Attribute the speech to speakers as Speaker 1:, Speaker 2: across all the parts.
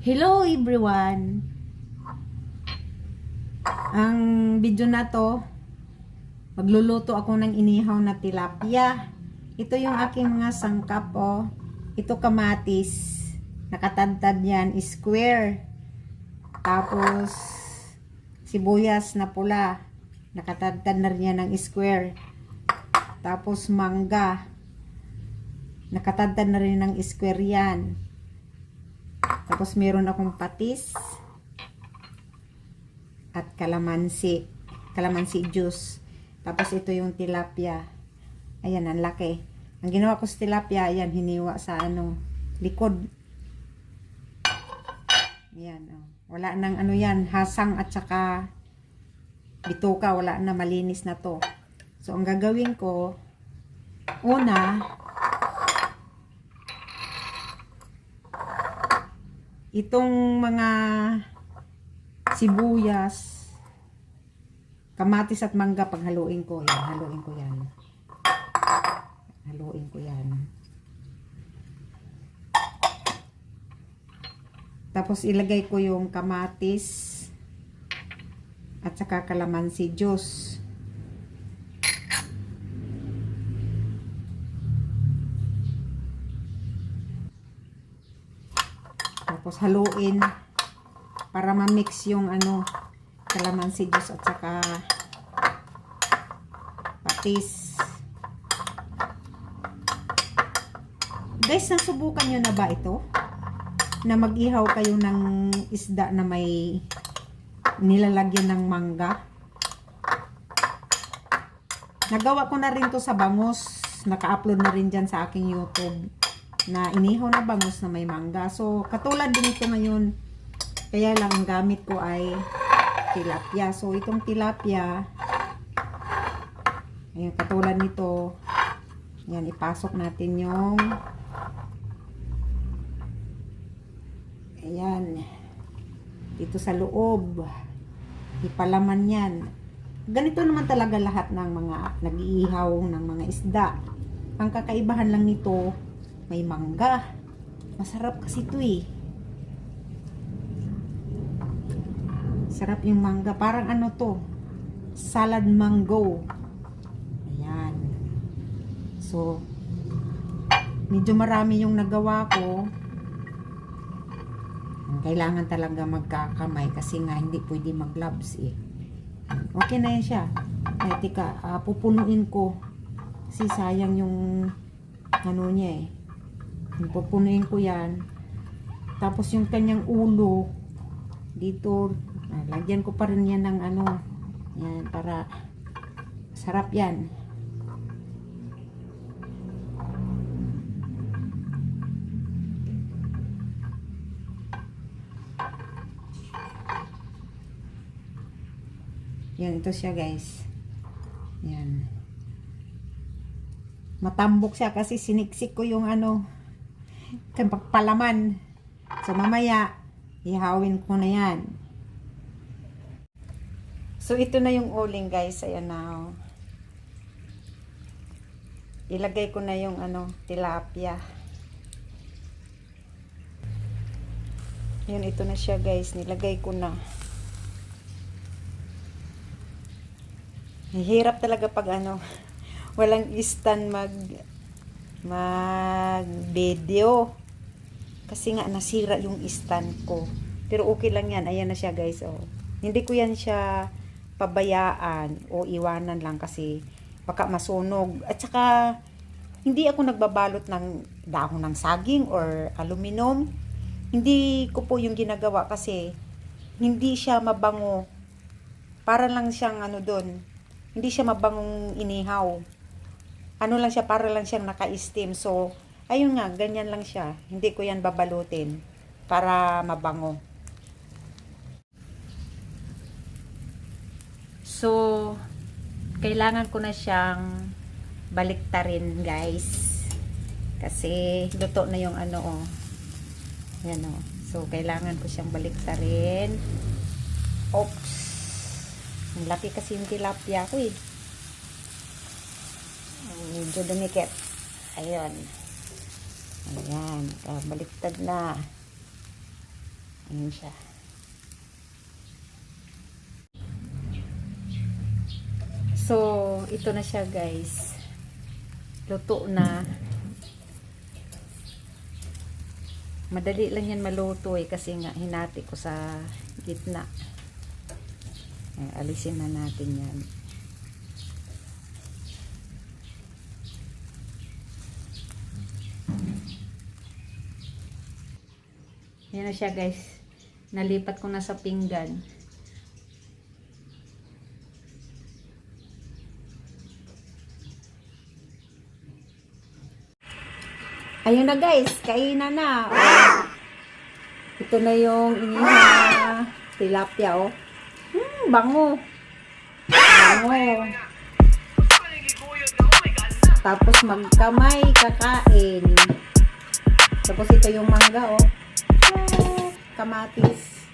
Speaker 1: Hello everyone! Ang video na to, magluluto ako ng inihaw na tilapia. Ito yung aking mga sangkap oh. Ito kamatis, nakatadtad yan, square. Tapos sibuyas na pula, nakatadtad na rin yan ng square. Tapos mangga, nakatadtad na rin ng square yan. Tapos meron akong patis at kalamansi juice. Tapos ito yung tilapia. Ayan, ang laki. Ang ginawa ko sa tilapia, ayan, hiniwa sa likod. Ayan, oh. Wala nang yan, hasang at saka bituka, wala na, malinis na to. So, ang gagawin ko, una, itong mga sibuyas, kamatis at mangga, paghaluin ko. Yan, haluin ko yan. Haluin ko yan. Tapos ilagay ko yung kamatis at saka kalamansi juice. Tapos haluin para ma-mix yung kalamansi juice at saka patis. Guys, nasubukan nyo na ba ito? Na mag-ihaw kayo ng isda na may nilalagyan ng mangga? Nagawa ko na rin to sa bangus. Naka-upload na rin dyan sa aking YouTube. Na inihaw na bangus na may mangga. So, katulad din ito ngayon. Kaya lang ang gamit ko ay tilapia. So, itong tilapia, ayun, katulad nito. Yan, ipasok natin yung ayan, dito sa loob. Ipalaman yan. Ganito naman talaga lahat ng mga nag-iihaw ng mga isda. Ang kakaibahan lang nito, may mangga. Masarap kasi ito eh. Sarap yung mangga. Parang to? Salad mango. Ayan. So, medyo marami yung nagawa ko. Kailangan talaga magkakamay kasi nga hindi pwede mag-gloves eh. Okay na yan siya. Ay, tika, pupunuin ko. Kasi sayang yung niya eh. Pupunuin ko yan. Tapos yung kanyang ulo dito, lagyan ko pa rin yan ng yan, para sarap yan. Yan, ito siya guys. Yan. Matambok siya kasi siniksik ko yung palaman. So mamaya, ihawin ko na yan. So ito na yung uling guys. Ayan na. Oh. Ilagay ko na yung tilapia. Yun, ito na siya guys. Nilagay ko na. Hirap talaga pag walang stand mag video kasi nga nasira yung stand ko, pero okay lang yan. Ayan na siya guys. Oh, hindi ko yan siya pabayaan o iwanan lang kasi baka masunog. At saka hindi ako nagbabalot ng dahon ng saging or aluminum. Hindi ko po yung ginagawa kasi hindi siya mabango. Para lang siyang doon, hindi siya mabangong inihaw. Lang siya, para lang siyang naka-steam. So, ayun nga, ganyan lang siya. Hindi ko yan babalutin para mabango. So, kailangan ko na siyang baliktarin, guys. Kasi, luto na yung oh. Yan oh. So, kailangan ko siyang baliktarin. Oops. Ang laki kasi yung tilapia ko eh. Medyo dumikit. Ayun. Ayan. Baliktad na. Ayan siya. So, ito na siya guys. Luto na. Madali lang yan maluto eh kasi nga hinati ko sa gitna. Alisin na natin yan. Yan na siya guys. Nalipat ko na sa pinggan. Ayun na guys, kainan na. Oh. Ito na yung inihaw tilapia oh. Bango. Bango. Tapos magkamay kakain. Tapos ito yung mangga oh. Kamatis.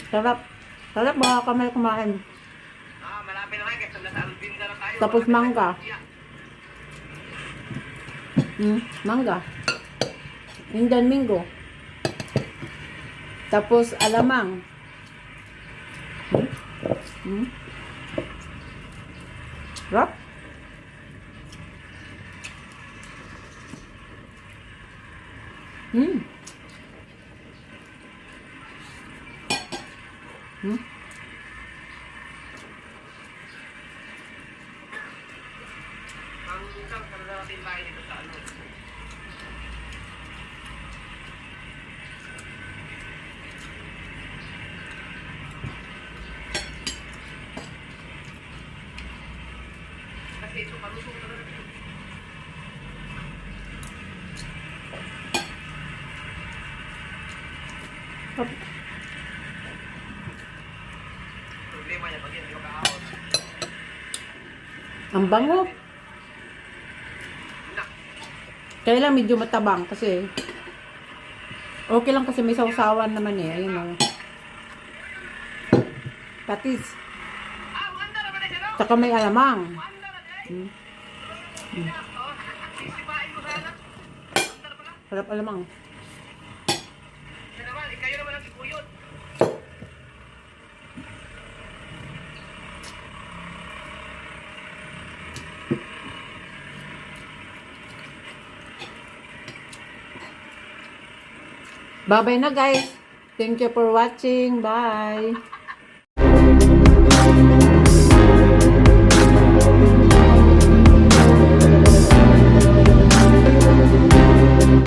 Speaker 1: Sarap. Sarap mga kamay kumain.
Speaker 2: Malapit na kayo kasi nasa Albinda na tayo.
Speaker 1: Tapos mangga. Mangga. Indian mango. Tapos alamang. Sarap.
Speaker 2: Ang isang kararating bahay dito sa ano. Kasi ito palusong talaga. Problema niya pag hindi makahawak.
Speaker 1: Ang bango. Kaya lang medyo matabang kasi okay lang kasi may sausawan naman eh. Ayun o. Patis. Tsaka may alamang. Sarap alamang.
Speaker 2: Kayo naman ang sibuyot.
Speaker 1: Bye-bye na guys. Thank you for watching. Bye.